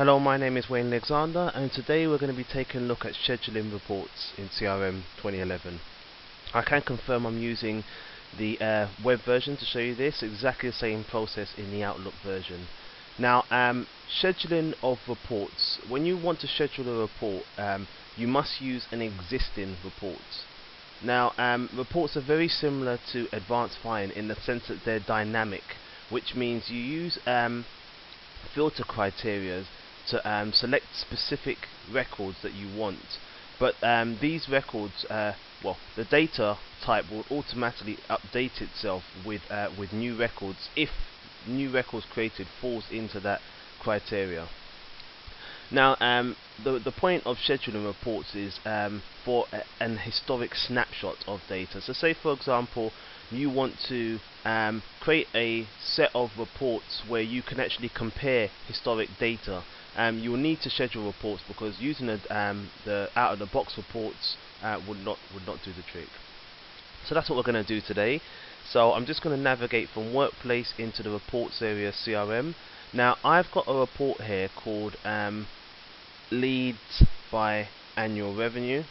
Hello, my name is Wayne Alexander, and today we're going to be taking a look at scheduling reports in CRM 2011. I can confirm I'm using the web version to show you this, exactly the same process in the Outlook version. Now, scheduling of reports. When you want to schedule a report, you must use an existing report. Now, reports are very similar to advanced filing in the sense that they're dynamic, which means you use filter criteria to select specific records that you want, but these records, the data type will automatically update itself with new records if new records created falls into that criteria. Now, the point of scheduling reports is for an historic snapshot of data. So say, for example, you want to create a set of reports where you can actually compare historic data. You will need to schedule reports, because using the out-of-the-box reports would not do the trick. So that's what we're going to do today. So I'm just going to navigate from Workplace into the Reports area CRM. Now, I've got a report here called Leads by Annual Revenue,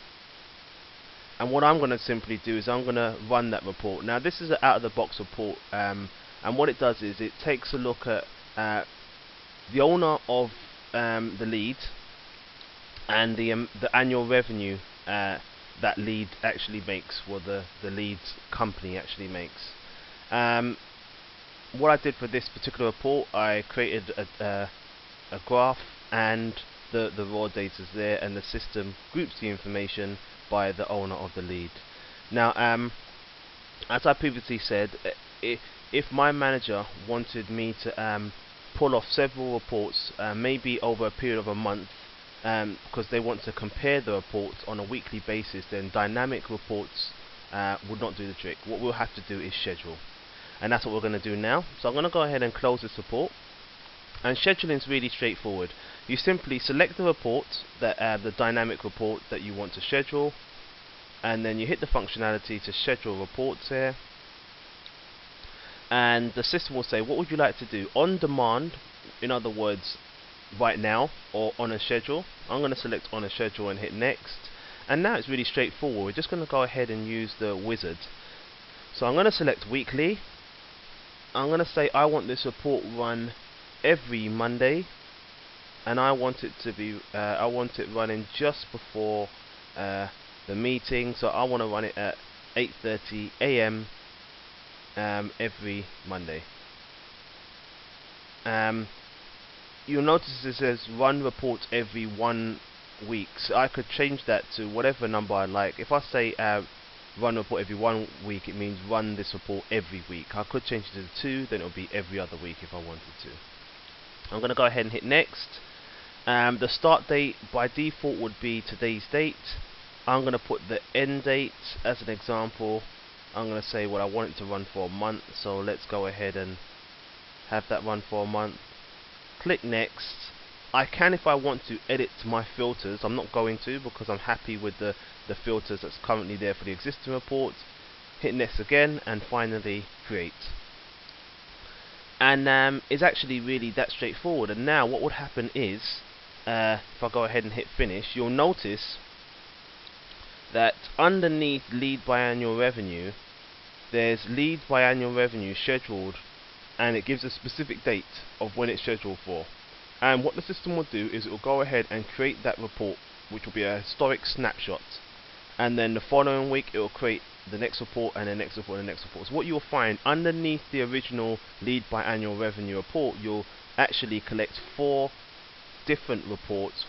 and what I'm going to simply do is I'm going to run that report. Now, this is an out-of-the-box report, and what it does is it takes a look at the owner of the lead and the annual revenue that lead actually makes, or the lead's company actually makes. What I did for this particular report, I created a graph, and the raw data is there, and the system groups the information by the owner of the lead. Now, as I previously said, if my manager wanted me to pull off several reports, maybe over a period of a month, because they want to compare the reports on a weekly basis, then dynamic reports would not do the trick. What we'll have to do is schedule, and that's what we're going to do now. So I'm going to go ahead and close this report. And scheduling is really straightforward. You simply select the report, the dynamic report that you want to schedule, and then you hit the functionality to schedule reports here, and the system will say, what would you like to do? On demand, in other words, right now, or on a schedule. I'm going to select on a schedule and hit next, and now it's really straightforward. We're just going to go ahead and use the wizard. So I'm going to select weekly. I'm going to say I want this report run every Monday, and I want it to be running just before the meeting. So I want to run it at 8:30 AM every Monday. You'll notice it says run report every 1 week, so I could change that to whatever number I like. If I say run report every 1 week, it means run this report every week. I could change it to 2, then it would be every other week if I wanted to. I'm going to go ahead and hit next. The start date by default would be today's date. I'm going to put the end date as an example. I'm going to say what I want it to run for a month, so let's go ahead and have that run for a month. Click next. I can, if I want to, edit my filters. I'm not going to, because I'm happy with the filters that's currently there for the existing report. Hit next again, and finally create. And it's actually really that straightforward. And now what would happen is, if I go ahead and hit finish, you'll notice that underneath lead by annual revenue, there's lead by annual revenue scheduled, and it gives a specific date of when it's scheduled for. And what the system will do is it will go ahead and create that report, which will be a historic snapshot, and then the following week it will create the next report, and the next report, and the next report. So what you'll find underneath the original lead by annual revenue report, you'll actually collect 4 different reports,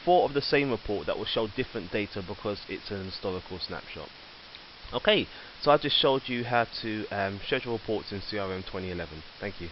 4 of the same report that will show different data, because it's an historical snapshot. Okay, so I just showed you how to schedule reports in CRM 2011. Thank you.